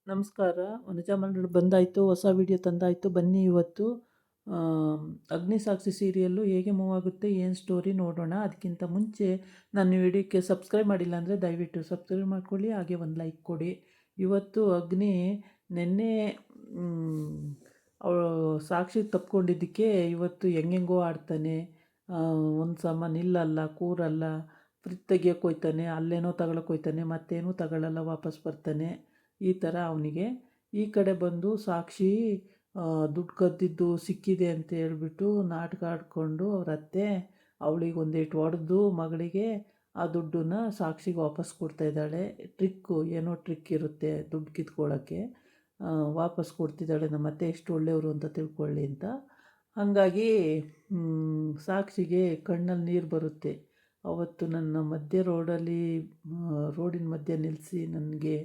ನಮಸ್ಕಾರ. ವನಜಾ ಮಂಡળ ಬಂದಾಯಿತು, ಹೊಸ ವಿಡಿಯೋ ತಂದಾಯಿತು. ಬನ್ನಿ ಇವತ್ತು ಅಗ್ನಿಸಾಕ್ಷಿ ಸೀರಿಯಲ್ಲು ಹೇಗೆ ಮೂವ್ ಆಗುತ್ತೆ, ಏನು ಸ್ಟೋರಿ ನೋಡೋಣ. ಅದಕ್ಕಿಂತ ಮುಂಚೆ ನನ್ನ ವಿಡಿಯೋಕ್ಕೆ ಸಬ್ಸ್ಕ್ರೈಬ್ ಮಾಡಿಲ್ಲ ಅಂದರೆ ದಯವಿಟ್ಟು ಸಬ್ಸ್ಕ್ರೈಬ್ ಮಾಡ್ಕೊಳ್ಳಿ, ಹಾಗೆ ಒಂದು ಲೈಕ್ ಕೊಡಿ. ಇವತ್ತು ಅಗ್ನಿ ನಿನ್ನೆ ಅವಳು ಸಾಕ್ಷಿ ತಪ್ಕೊಂಡಿದ್ದಕ್ಕೆ ಇವತ್ತು ಹೆಂಗೆಂಗೋ ಆಡ್ತಾನೆ. ಒಂದು ಸಮ ನಿಲ್ಲಲ್ಲ, ಕೂರಲ್ಲ, ಫ್ರಿಜ್ ತೆಗಿಯೋಕೆ ಹೋಯ್ತಾನೆ, ಅಲ್ಲೇನೋ ತಗೊಳಕ್ಕೆ ಹೋಯ್ತಾನೆ, ಮತ್ತೇನೂ ತಗೊಳ್ಳಲ್ಲ, ವಾಪಸ್ ಬರ್ತಾನೆ. ಈ ಥರ ಅವನಿಗೆ ಈ ಕಡೆ ಬಂದು ಸಾಕ್ಷಿ ದುಡ್ಡು ಕದ್ದಿದ್ದು ಸಿಕ್ಕಿದೆ ಅಂತ ಹೇಳ್ಬಿಟ್ಟು ನಾಟಕ ಆಡಿಕೊಂಡು ಅವ್ರ ಅತ್ತೆ ಅವಳಿಗೆ ಒಂದೇಟು ಹೊಡೆದು ಮಗಳಿಗೆ ಆ ದುಡ್ಡನ್ನ ಸಾಕ್ಷಿಗೆ ವಾಪಸ್ ಕೊಡ್ತಾಯಿದ್ದಾಳೆ. ಟ್ರಿಕ್ಕು, ಏನೋ ಟ್ರಿಕ್ ಇರುತ್ತೆ ದುಡ್ಡು ಕಿತ್ಕೊಳ್ಳೋಕ್ಕೆ. ವಾಪಸ್ ಕೊಡ್ತಿದ್ದಾಳೆ, ನಮ್ಮ ಅತ್ತೆ ಎಷ್ಟು ಒಳ್ಳೆಯವರು ಅಂತ ತಿಳ್ಕೊಳ್ಳಿ ಅಂತ. ಹಾಗಾಗಿ ಸಾಕ್ಷಿಗೆ ಕಣ್ಣಲ್ಲಿ ನೀರು ಬರುತ್ತೆ. ಅವತ್ತು ನನ್ನ ಮಧ್ಯೆ ರೋಡಿನ ಮಧ್ಯೆ ನಿಲ್ಲಿಸಿ ನನಗೆ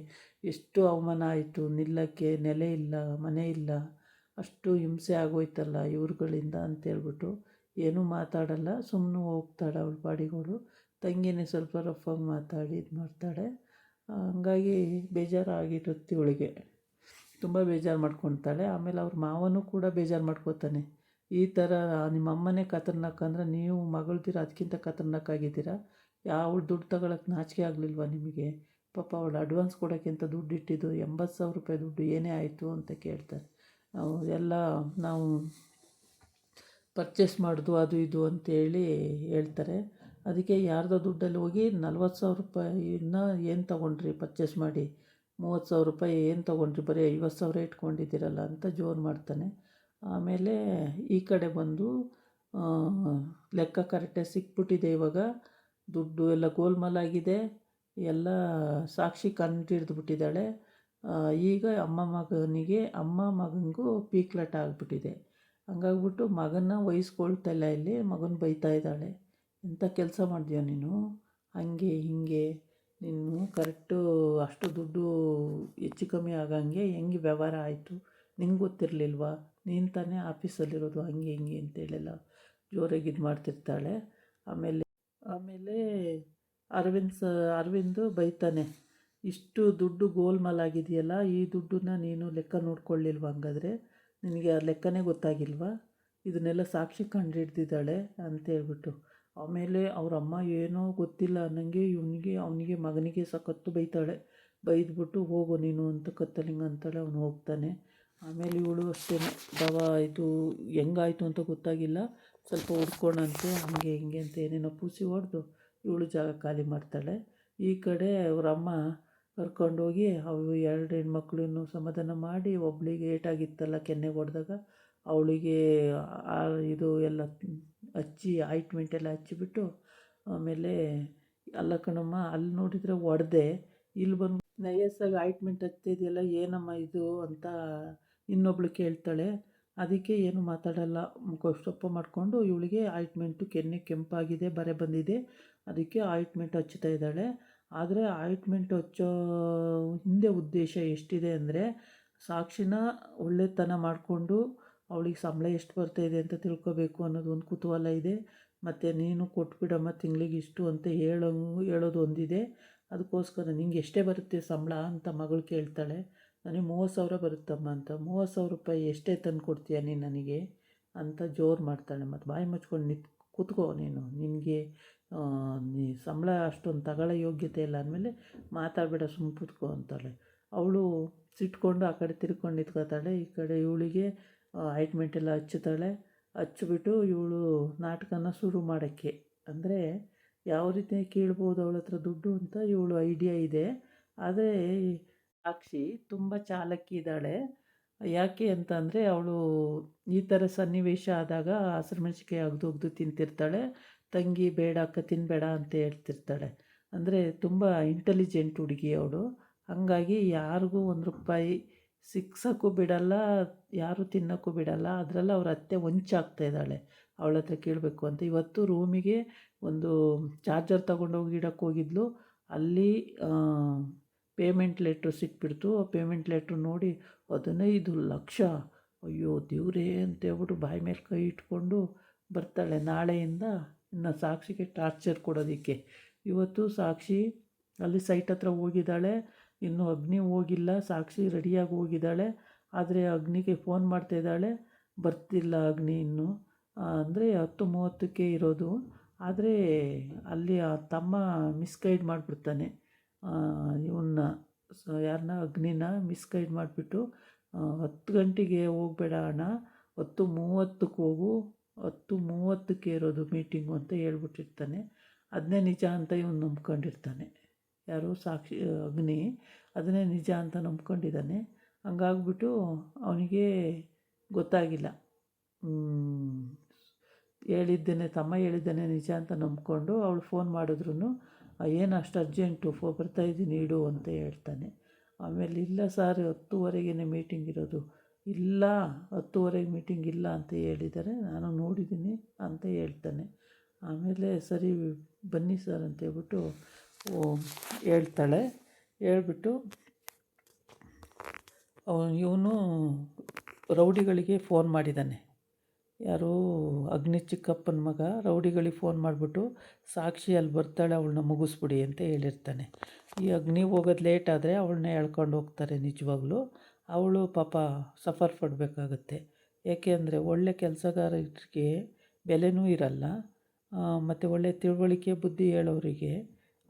ಎಷ್ಟು ಅವಮಾನ ಆಯಿತು. ನಿಲ್ಲಕ್ಕೆ ನೆಲೆ ಇಲ್ಲ, ಮನೆ ಇಲ್ಲ, ಅಷ್ಟು ಹಿಂಸೆ ಆಗೋಯ್ತಲ್ಲ ಇವ್ರುಗಳಿಂದ ಅಂತೇಳ್ಬಿಟ್ಟು ಏನೂ ಮಾತಾಡಲ್ಲ, ಸುಮ್ಮನೆ ಹೋಗ್ತಾಳೆ ಅವಳ ಪಾಡಿಗಳು. ತಂಗಿನೇ ಸ್ವಲ್ಪ ರಫಾಗಿ ಮಾತಾಡಿ ಇದು ಮಾಡ್ತಾಳೆ. ಹಂಗಾಗಿ ಬೇಜಾರಾಗಿರುತ್ತೆ ಇವಳಿಗೆ, ತುಂಬ ಬೇಜಾರು ಮಾಡ್ಕೊತಾಳೆ. ಆಮೇಲೆ ಅವ್ರ ಮಾವನೂ ಕೂಡ ಬೇಜಾರು ಮಾಡ್ಕೋತಾನೆ. ಈ ಥರ ನಿಮ್ಮ ಅಮ್ಮನೇ ಖತರ್ನಾಕ್ ಅಂದರೆ ನೀವು ಮಗಳ್ದಿರ ಅದಕ್ಕಿಂತ ಖತರ್ನಾಕ್ ಆಗಿದ್ದೀರಾ. ಯಾವ ದುಡ್ಡು ತಗೊಳಕ್ಕೆ ನಾಚಿಕೆ ಆಗಲಿಲ್ವ ನಿಮಗೆ? ಪಾಪ ಅವಳು ಅಡ್ವಾನ್ಸ್ ಕೊಡೋಕ್ಕೆ ಅಂತ ದುಡ್ಡು ಇಟ್ಟಿದ್ದು 80,000 ರೂಪಾಯಿ ದುಡ್ಡು ಏನೇ ಆಯಿತು ಅಂತ ಕೇಳ್ತಾರೆ. ಎಲ್ಲ ನಾವು ಪರ್ಚೇಸ್ ಮಾಡೋದು ಅದು ಇದು ಅಂತೇಳಿ ಹೇಳ್ತಾರೆ. ಅದಕ್ಕೆ ಯಾರ್ದೋ ದುಡ್ಡಲ್ಲಿ ಹೋಗಿ 40,000 ರೂಪಾಯಿನ ಏನು ತೊಗೊಂಡ್ರಿ ಪರ್ಚೇಸ್ ಮಾಡಿ? 30,000 ರೂಪಾಯಿ ಏನು ತೊಗೊಂಡ್ರಿ? ಬರೀ 50,000 ಇಟ್ಕೊಂಡಿದ್ದೀರಲ್ಲ ಅಂತ ಜೋರು ಮಾಡ್ತಾನೆ. ಆಮೇಲೆ ಈ ಕಡೆ ಬಂದು ಲೆಕ್ಕ ಕರೆಕ್ಟಾಗಿ ಸಿಕ್ಬಿಟ್ಟಿದೆ. ಇವಾಗ ದುಡ್ಡು ಎಲ್ಲ ಗೋಲ್ಮಾಲಾಗಿದೆ, ಎಲ್ಲ ಸಾಕ್ಷಿ ಕಂಡು ಹಿಡಿದ್ಬಿಟ್ಟಿದ್ದಾಳೆ. ಈಗ ಅಮ್ಮ ಮಗನಿಗೂ ಪೀಕ್ಲಾಟ ಆಗಿಬಿಟ್ಟಿದೆ. ಹಂಗಾಗ್ಬಿಟ್ಟು ಮಗನ ವಹಿಸ್ಕೊಳ್ತಾಯಿಲ್ಲ, ಇಲ್ಲಿ ಮಗನ ಬೈತಾ ಇದ್ದಾಳೆ. ಎಂಥ ಕೆಲಸ ಮಾಡಿದ್ಯೋ ನೀನು, ಹಾಗೆ ಹೀಗೆ ನೀನು ಕರೆಕ್ಟು ಅಷ್ಟು ದುಡ್ಡು ಹೆಚ್ಚು ಕಮ್ಮಿ ಆಗಂಗೆ ಹೆಂಗೆ ವ್ಯವಹಾರ ಆಯಿತು, ನಿಂಗೆ ಗೊತ್ತಿರಲಿಲ್ವಾ? ನೀನು ತಾನೇ ಆಫೀಸಲ್ಲಿರೋದು, ಹಂಗೆ ಹಿಂಗೆ ಅಂತೇಳೆಲ್ಲ ಜೋರಾಗಿ ಇದು ಮಾಡ್ತಿರ್ತಾಳೆ. ಆಮೇಲೆ ಅರವಿಂದ್ ಬೈತಾನೆ, ಇಷ್ಟು ದುಡ್ಡು ಗೋಲ್ಮಾಲಾಗಿದೆಯಲ್ಲ, ಈ ದುಡ್ಡನ್ನ ನೀನು ಲೆಕ್ಕ ನೋಡ್ಕೊಳ್ಳಿಲ್ವ? ಹಂಗಾದ್ರೆ ನಿನಗೆ ಆ ಲೆಕ್ಕನೇ ಗೊತ್ತಾಗಿಲ್ವಾ? ಇದನ್ನೆಲ್ಲ ಸಾಕ್ಷಿ ಕಂಡು ಹಿಡ್ದಿದ್ದಾಳೆ ಅಂತೇಳ್ಬಿಟ್ಟು. ಆಮೇಲೆ ಅವರಮ್ಮ ಏನೋ ಗೊತ್ತಿಲ್ಲ ನನಗೆ ಅವನಿಗೆ ಮಗನಿಗೆ ಸಖತ್ತು ಬೈತಾಳೆ. ಬೈದ್ಬಿಟ್ಟು ಹೋಗು ನೀನು ಅಂತ ಕತ್ತಲಿಂಗ ಅಂತಾಳೆ. ಅವನು ಹೋಗ್ತಾನೆ. ಆಮೇಲೆ ಇವಳು ಅಷ್ಟೇ ಇದು ಹೆಂಗಾಯಿತು ಅಂತ ಗೊತ್ತಾಗಿಲ್ಲ, ಸ್ವಲ್ಪ ಹುಡ್ಕೋಣಂತೆ, ಹಾಗೆ ಹಿಂಗೆ ಅಂತ ಏನೇನೋ ಪೂಸಿ ಹೊಡೆದು ಇವಳು ಜಾಗ ಖಾಲಿ ಮಾಡ್ತಾಳೆ. ಈ ಕಡೆ ಅವರಮ್ಮ ಕರ್ಕೊಂಡೋಗಿ ಅವು 2 ಹೆಣ್ಮಕ್ಳನ್ನು ಸಮಾಧಾನ ಮಾಡಿ, ಒಬ್ಬಳಿಗೆ ಏಟಾಗಿತ್ತಲ್ಲ ಕೆನ್ನೆಗೆ ಹೊಡೆದಾಗ ಅವಳಿಗೆ ಇದು ಎಲ್ಲ ಹಚ್ಚಿ ಆಯಿಂಟ್ಮೆಂಟ್ ಎಲ್ಲ ಹಚ್ಚಿಬಿಟ್ಟು, ಆಮೇಲೆ ಅಲ್ಲ ಕಣಮ್ಮ, ಅಲ್ಲಿ ನೋಡಿದರೆ ಹೊಡೆದೆ, ಇಲ್ಲಿ ಬಂದು ನಯಸ್ಸಾಗಿ ಆಯಿಂಟ್ಮೆಂಟ್ ಹಚ್ತಿದೆಯಲ್ಲ, ಏನಮ್ಮ ಇದು ಅಂತ ಇನ್ನೊಬ್ಳು ಕೇಳ್ತಾಳೆ. ಅದಕ್ಕೆ ಏನು ಮಾತಾಡಲ್ಲ, ಮುಖ ಮಾಡಿಕೊಂಡು ಇವಳಿಗೆ ಆಯಿಂಟ್ಮೆಂಟು ಕೆನ್ನೆ ಕೆಂಪಾಗಿದೆ, ಬರೆ ಬಂದಿದೆ, ಅದಕ್ಕೆ ಆಯಿಂಟ್ಮೆಂಟ್ ಹಚ್ತಾ ಇದ್ದಾಳೆ. ಆದರೆ ಆಯಿಂಟ್ಮೆಂಟ್ ಹಚ್ಚೋ ಹಿಂದೆ ಉದ್ದೇಶ ಎಷ್ಟಿದೆ ಅಂದರೆ, ಸಾಕ್ಷಿನ ಒಳ್ಳೆತನ ಮಾಡಿಕೊಂಡು ಅವಳಿಗೆ ಸಂಬಳ ಎಷ್ಟು ಬರ್ತಾಯಿದೆ ಅಂತ ತಿಳ್ಕೊಬೇಕು ಅನ್ನೋದು ಒಂದು ಕುತೂಹಲ ಇದೆ. ಮತ್ತು ನೀನು ಕೊಟ್ಬಿಡಮ್ಮ ತಿಂಗಳಿಗೆ ಇಷ್ಟು ಅಂತ ಹೇಳೋದು ಒಂದಿದೆ. ಅದಕ್ಕೋಸ್ಕರ ನಿಂಗೆ ಎಷ್ಟೇ ಬರುತ್ತೆ ಸಂಬಳ ಅಂತ ಮಗಳು ಕೇಳ್ತಾಳೆ. ನನಗೆ 30,000 ಬರುತ್ತಮ್ಮ ಅಂತ. 30,000 ರೂಪಾಯಿ ಎಷ್ಟೇ ತಂದು ಕೊಡ್ತೀಯ ನೀನು ನನಗೆ ಅಂತ ಜೋರು ಮಾಡ್ತಾಳೆ. ಮತ್ತು ಬಾಯಿ ಮುಚ್ಕೊಂಡು ಕೂತ್ಕೋ ನೀನು, ನಿನಗೆ ನೀ ಸಂಬಳ ಅಷ್ಟೊಂದು ತಗೊಳ್ಳೋ ಯೋಗ್ಯತೆ ಇಲ್ಲ ಅಂದಮೇಲೆ ಮಾತಾಡಬೇಡ, ಸುಮ್ಮನೆ ಕೂತ್ಕೋ ಅಂತಾಳೆ. ಅವಳು ಸಿಟ್ಕೊಂಡು ಆ ಕಡೆ ತಿರ್ಕೊಂಡು ನಿಂತ್ಕೋತಾಳೆ. ಈ ಕಡೆ ಇವಳಿಗೆ ಆಯಿಂಟ್ಮೆಂಟ್ ಎಲ್ಲ ಹಚ್ಚುತ್ತಾಳೆ. ಹಚ್ಚಿಬಿಟ್ಟು ಇವಳು ನಾಟಕನ ಶುರು ಮಾಡೋಕ್ಕೆ, ಅಂದರೆ ಯಾವ ರೀತಿ ಕೀಳ್ಬೋದು ಅವಳ ಹತ್ರ ದುಡ್ಡು ಅಂತ ಇವಳು ಐಡಿಯಾ ಇದೆ. ಆದರೆ ಸಾಕ್ಷಿ ತುಂಬ ಚಾಲಾಕಿ ಇದ್ದಾಳೆ. ಯಾಕೆ ಅಂತಂದರೆ ಅವಳು ಈ ಥರ ಸನ್ನಿವೇಶ ಆದಾಗ ಹಸಿರು ಮೆಣಸಿನ್ಕಾಯಿ ಅಗ್ದು ತಿಂತಿರ್ತಾಳೆ. ತಂಗಿ ಬೇಡ ಅಕ್ಕ ತಿನ್ನಬೇಡ ಅಂತ ಹೇಳ್ತಿರ್ತಾಳೆ. ಅಂದರೆ ತುಂಬ ಇಂಟೆಲಿಜೆಂಟ್ ಹುಡುಗಿ ಅವಳು. ಹಾಗಾಗಿ ಯಾರಿಗೂ ₹1 ಸಿಕ್ಸೋಕ್ಕೂ ಬಿಡಲ್ಲ, ಯಾರು ತಿನ್ನೋಕ್ಕೂ ಬಿಡಲ್ಲ. ಅದರಲ್ಲೂ ಅವ್ರ ಅತ್ತೆ ಹೊಂಚಾಗ್ತಾಯಿದ್ದಾಳೆ ಅವಳ ಹತ್ರ ಕೇಳಬೇಕು ಅಂತ. ಇವತ್ತು ರೂಮಿಗೆ ಒಂದು ಚಾರ್ಜರ್ ತೊಗೊಂಡೋಗಿ ಇಡೋಕ್ಕೆ ಹೋಗಿದ್ಲು. ಅಲ್ಲಿ ಪೇಮೆಂಟ್ ಲೆಟ್ರು ಸಿಕ್ಬಿಡ್ತು. ಆ ಪೇಮೆಂಟ್ ಲೆಟ್ರು ನೋಡಿ 15 ಲಕ್ಷ, ಅಯ್ಯೋ ದೇವ್ರೇ ಅಂತೇಳ್ಬಿಟ್ಟು ಬಾಯಿ ಮೇಲೆ ಕೈ ಇಟ್ಕೊಂಡು ಬರ್ತಾಳೆ. ನಾಳೆಯಿಂದ ಇನ್ನು ಸಾಕ್ಷಿಗೆ ಟಾರ್ಚರ್ ಕೊಡೋದಕ್ಕೆ. ಇವತ್ತು ಸಾಕ್ಷಿ ಅಲ್ಲಿ ಸೈಟ್ ಹತ್ರ ಹೋಗಿದ್ದಾಳೆ. ಇನ್ನೂ ಅಗ್ನಿ ಹೋಗಿಲ್ಲ, ಸಾಕ್ಷಿ ರೆಡಿಯಾಗಿ ಹೋಗಿದ್ದಾಳೆ. ಆದರೆ ಅಗ್ನಿಗೆ ಫೋನ್ ಮಾಡ್ತಾಯಿದ್ದಾಳೆ, ಬರ್ತಿಲ್ಲ ಅಗ್ನಿ ಇನ್ನೂ. ಅಂದರೆ 10:30ಕ್ಕೆ ಇರೋದು. ಆದರೆ ಅಲ್ಲಿ ಆ ತಮ್ಮ ಮಿಸ್ಗೈಡ್ ಮಾಡಿಬಿಡ್ತಾನೆ ಇವನ್ನ, ಯಾರನ್ನ, ಅಗ್ನಿನ ಮಿಸ್ಗೈಡ್ ಮಾಡಿಬಿಟ್ಟು 10 ಗಂಟೆಗೆ ಹೋಗಬೇಡ ಅಣ್ಣ, 10:30ಕ್ಕೆ ಹೋಗು, 10:30ಕ್ಕೆ ಇರೋದು ಮೀಟಿಂಗು ಅಂತ ಹೇಳ್ಬಿಟ್ಟಿರ್ತಾನೆ. ಅದನ್ನೇ ನಿಜ ಅಂತ ಇವನು ನಂಬ್ಕೊಂಡಿರ್ತಾನೆ. ಯಾರು, ಸಾಕ್ಷಿ, ಅಗ್ನಿ ಅದನ್ನೇ ನಿಜ ಅಂತ ನಂಬ್ಕೊಂಡಿದ್ದಾನೆ. ಹಂಗಾಗ್ಬಿಟ್ಟು ಅವನಿಗೆ ಗೊತ್ತಾಗಿಲ್ಲ, ತಮ್ಮ ಹೇಳಿದ್ದೇನೆ ನಿಜ ಅಂತ ನಂಬ್ಕೊಂಡು ಅವಳು ಫೋನ್ ಮಾಡಿದ್ರು ಏನು ಅಷ್ಟು ಅರ್ಜೆಂಟು, ಬರ್ತಾಯಿದ್ದೀನಿ ಇಡು ಅಂತ ಹೇಳ್ತಾನೆ. ಆಮೇಲೆ ಇಲ್ಲ ಸರ್ 10:30ಗೆ ಮೀಟಿಂಗ್ ಇರೋದು, ಇಲ್ಲ 10:30ಗೆ ಮೀಟಿಂಗ್ ಇಲ್ಲ ಅಂತ ಹೇಳಿದ್ದಾರೆ, ನಾನು ನೋಡಿದ್ದೀನಿ ಅಂತ ಹೇಳ್ತಾನೆ. ಆಮೇಲೆ ಸರಿ ಬನ್ನಿ ಸರ್ ಅಂತ ಹೇಳ್ಬಿಟ್ಟು ಹೇಳ್ತಾಳೆ. ಹೇಳ್ಬಿಟ್ಟು ಇವನು ರೌಡಿಗಳಿಗೆ ಫೋನ್ ಮಾಡಿದ್ದಾನೆ. ಯಾರು, ಅಗ್ನಿ ಚಿಕ್ಕಪ್ಪನ ಮಗ ರೌಡಿಗಳಿಗೆ ಫೋನ್ ಮಾಡಿಬಿಟ್ಟು ಸಾಕ್ಷಿ ಅಲ್ಲಿ ಬರ್ತಾಳೆ, ಅವಳನ್ನ ಮುಗಿಸ್ಬಿಡಿ ಅಂತ ಹೇಳಿರ್ತಾನೆ. ಈ ಅಗ್ನಿ ಹೋಗೋದು ಲೇಟ್ ಆದರೆ ಅವಳನ್ನ ಎಳ್ಕೊಂಡು ಹೋಗ್ತಾರೆ. ನಿಜವಾಗ್ಲೂ ಅವಳು ಪಾಪ ಸಫರ್ ಪಡಬೇಕಾಗತ್ತೆ. ಏಕೆ ಅಂದರೆ ಒಳ್ಳೆ ಕೆಲಸಗಾರರಿಗೆ ಬೆಲೆನೂ ಇರಲ್ಲ, ಮತ್ತು ಒಳ್ಳೆ ತಿಳುವಳಿಕೆ ಬುದ್ಧಿ ಹೇಳೋರಿಗೆ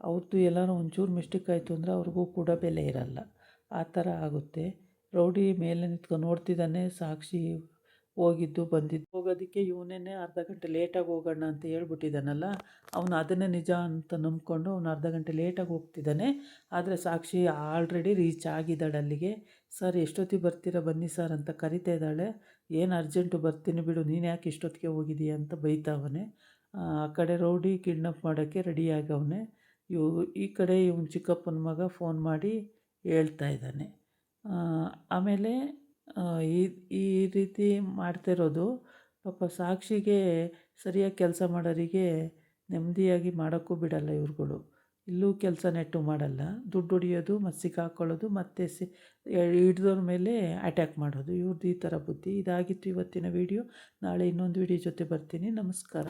ಅವ್ರದ್ದು ಎಲ್ಲನೂ ಒಂಚೂರು ಮಿಸ್ಟೇಕ್ ಆಯಿತು ಅಂದರೆ ಅವ್ರಿಗೂ ಕೂಡ ಬೆಲೆ ಇರಲ್ಲ. ಆ ಥರ ಆಗುತ್ತೆ. ರೌಡಿ ಮೇಲೆ ನಿಂತ್ಕೊಂಡು ನೋಡ್ತಿದ್ದಾನೆ, ಸಾಕ್ಷಿ ಹೋಗೋದಕ್ಕೆ ಇವನೇ ಅರ್ಧ ಗಂಟೆ ಲೇಟಾಗಿ ಹೋಗೋಣ ಅಂತ ಹೇಳ್ಬಿಟ್ಟಿದ್ದಾನಲ್ಲ, ಅವನು ಅದನ್ನೇ ನಿಜ ಅಂತ ನಂಬ್ಕೊಂಡು ಅವನು ಅರ್ಧ ಗಂಟೆ ಲೇಟಾಗಿ ಹೋಗ್ತಿದ್ದಾನೆ. ಆದರೆ ಸಾಕ್ಷಿ ಆಲ್ರೆಡಿ ರೀಚ್ ಆಗಿದ್ದಾಳೆ ಅಲ್ಲಿಗೆ. ಸರ್ ಎಷ್ಟೊತ್ತಿಗೆ ಬರ್ತೀರಾ ಬನ್ನಿ ಸರ್ ಅಂತ ಕರಿತಾ ಇದ್ದಾಳೆ. ಏನು ಅರ್ಜೆಂಟು, ಬರ್ತೀನಿ ಬಿಡು, ನೀನು ಯಾಕೆ ಇಷ್ಟೊತ್ತಿಗೆ ಹೋಗಿದ್ದೀಯ ಅಂತ ಬೈತಾವನೆ. ಆ ಕಡೆ ರೌಡಿ ಕಿಡ್ನಾಪ್ ಮಾಡೋಕ್ಕೆ ರೆಡಿಯಾಗವನೆ. ಈ ಕಡೆ ಇವನು ಚಿಕ್ಕಪ್ಪನ ಮಗ ಫೋನ್ ಮಾಡಿ ಹೇಳ್ತಾ ಇದ್ದಾನೆ. ಆಮೇಲೆ ಈ ಈ ರೀತಿ ಮಾಡ್ತಿರೋದು ಪಾಪ ಸಾಕ್ಷಿಗೆ, ಸರಿಯಾಗಿ ಕೆಲಸ ಮಾಡೋರಿಗೆ ನೆಮ್ಮದಿಯಾಗಿ ಮಾಡೋಕ್ಕೂ ಬಿಡಲ್ಲ ಇವ್ರುಗಳು. ಇಲ್ಲೂ ಕೆಲಸ ನೆಟ್ಟು ಮಾಡಲ್ಲ, ದುಡ್ಡು ಹೊಡಿಯೋದು ಮತ್ತು ಸಿಕ್ಕಾಕೊಳ್ಳೋದು, ಮತ್ತು ಹಿಡ್ದವ್ರ ಮೇಲೆ ಅಟ್ಯಾಕ್ ಮಾಡೋದು, ಇವ್ರದ್ದು ಈ ಥರ ಬುದ್ಧಿ. ಇದಾಗಿತ್ತು ಇವತ್ತಿನ ವೀಡಿಯೋ. ನಾಳೆ ಇನ್ನೊಂದು ವೀಡಿಯೋ ಜೊತೆ ಬರ್ತೀನಿ. ನಮಸ್ಕಾರ.